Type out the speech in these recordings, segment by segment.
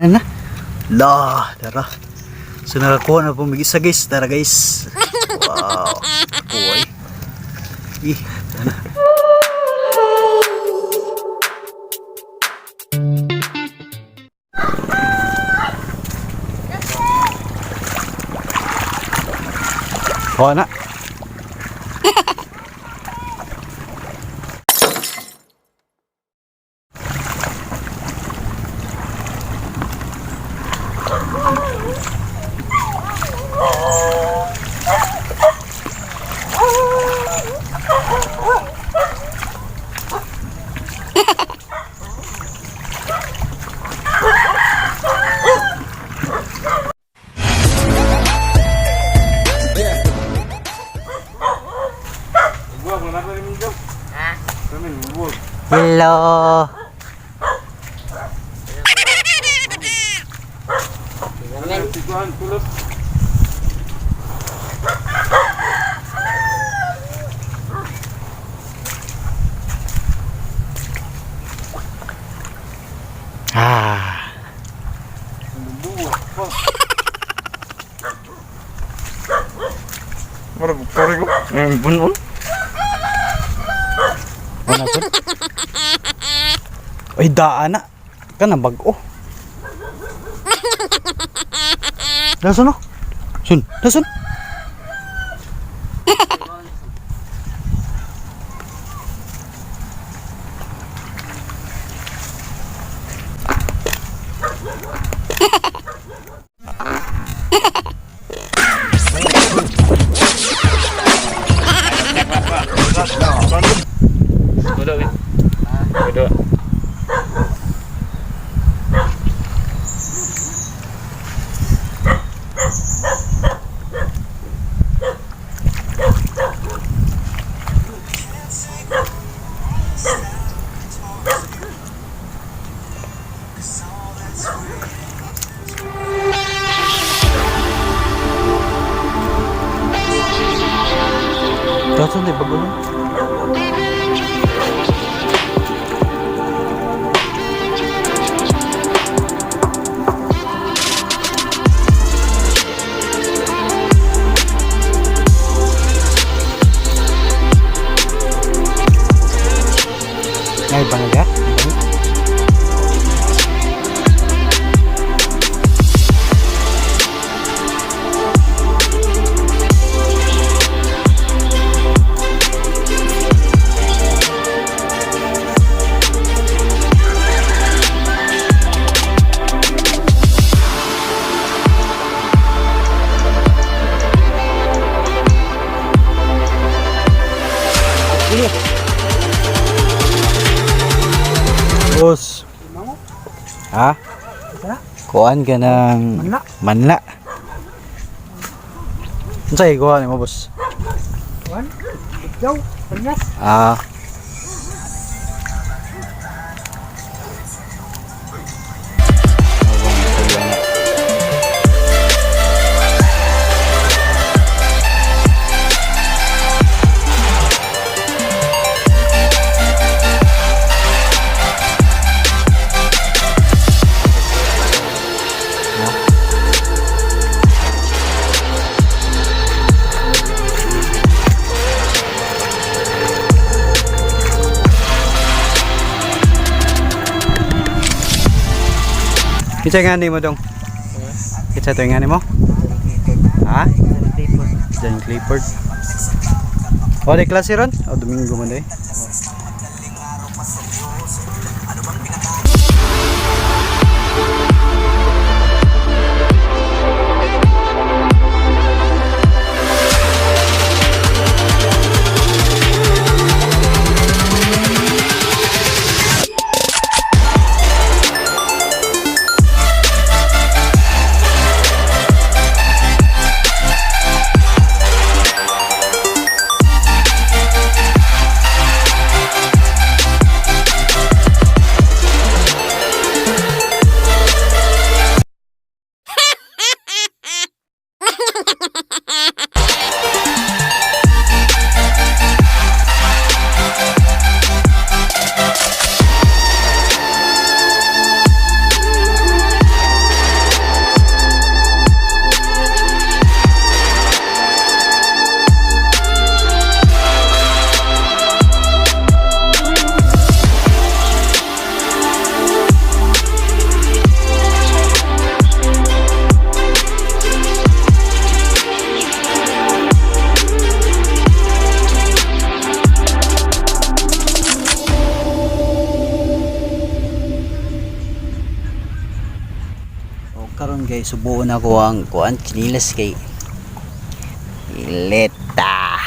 Ano na? La, tara. So nakakuha na pumigisa guys. Tara guys. Wow. Boy. Ih, tara. Kuha na. Hello. Ah. Ay, daan na. Ka na bag-o. Dasun no? Sun, dasun. Dasun di bago mo. Ay, bangga? Boss. Ha? Kuhaan ka ng manla. Ano sa'yo kuhaan mo, boss? Kuhaan? Ikaw? Panyas? Ah. Kita nga ni mo dong. Kita to nga ni mo. Ha? John Clifford. O di klase ron? O Domingo man day. Karon guys, subuon ako ang kuan chinilas kay Ileta.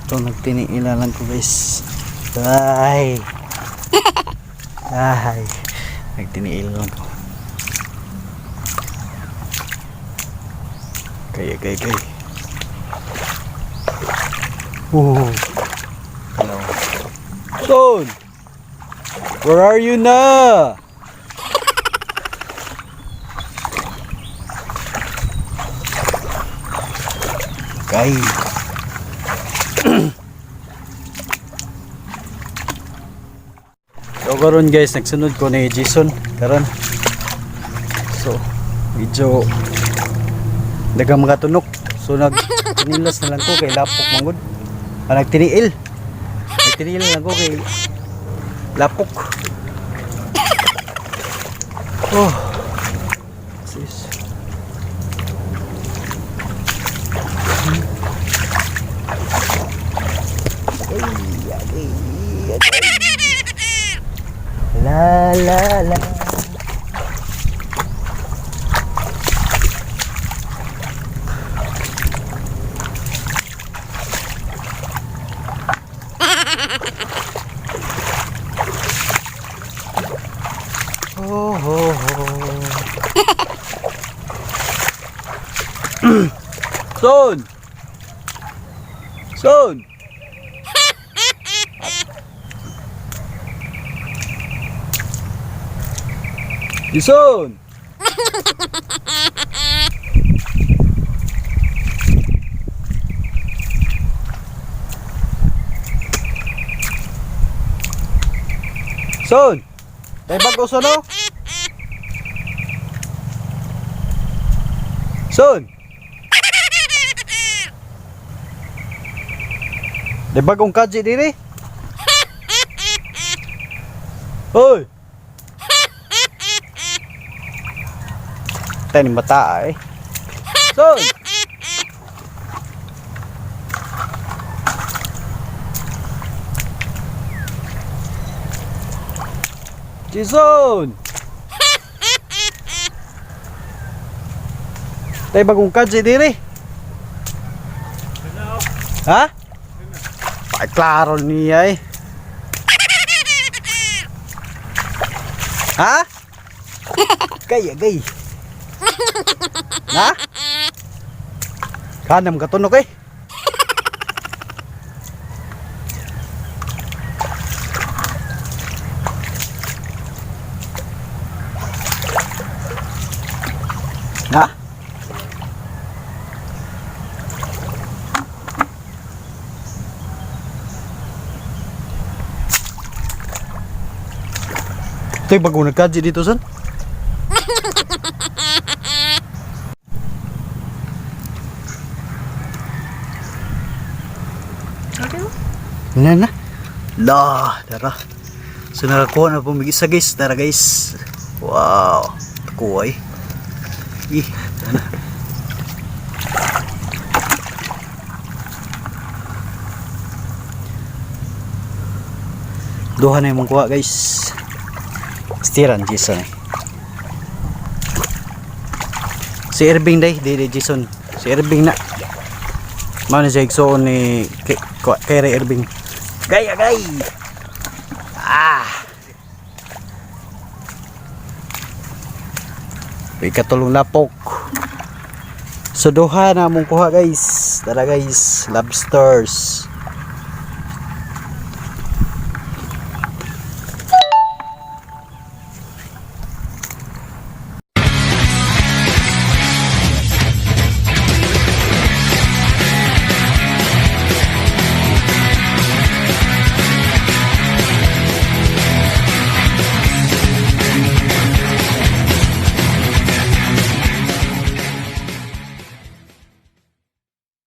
Ito nagtiniilalan ko guys. Ay. Ay. Nagtiniilalan ko. Kaya. Hello. Son! Where are you na? Okay. So karon guys, nagsunod ko ni Jason karon. So medyo dagang mga tunok. So nagtinilas na lang ko kay lapok mangod. Nagtiniil na lang ko kay lapok. Oh. Sis. La. Son. Jason. Son. Tay bago sono? Son. Tay bagong kaji diri? Hoy. Tay ni mata eh. Son. Jason. Tay bagong kaji diri? Ha? Ay klaro niya eh. Ha? Gay. Na? Kanam katunok eh. Na? Ito yung bago nagkaji dito son? Na. Dara. So nakakuha na po isa guys. Dara guys. Wow. Kuha eh. Duha na yung kuha guys. Stiran Jason eh. Si Irving day. Di Jason. Si Irving na. Mana siya igsoon ni Kere Irving. Gay. Ikatulong lapok. So duha na mong kuha guys. Tara guys, lobsters.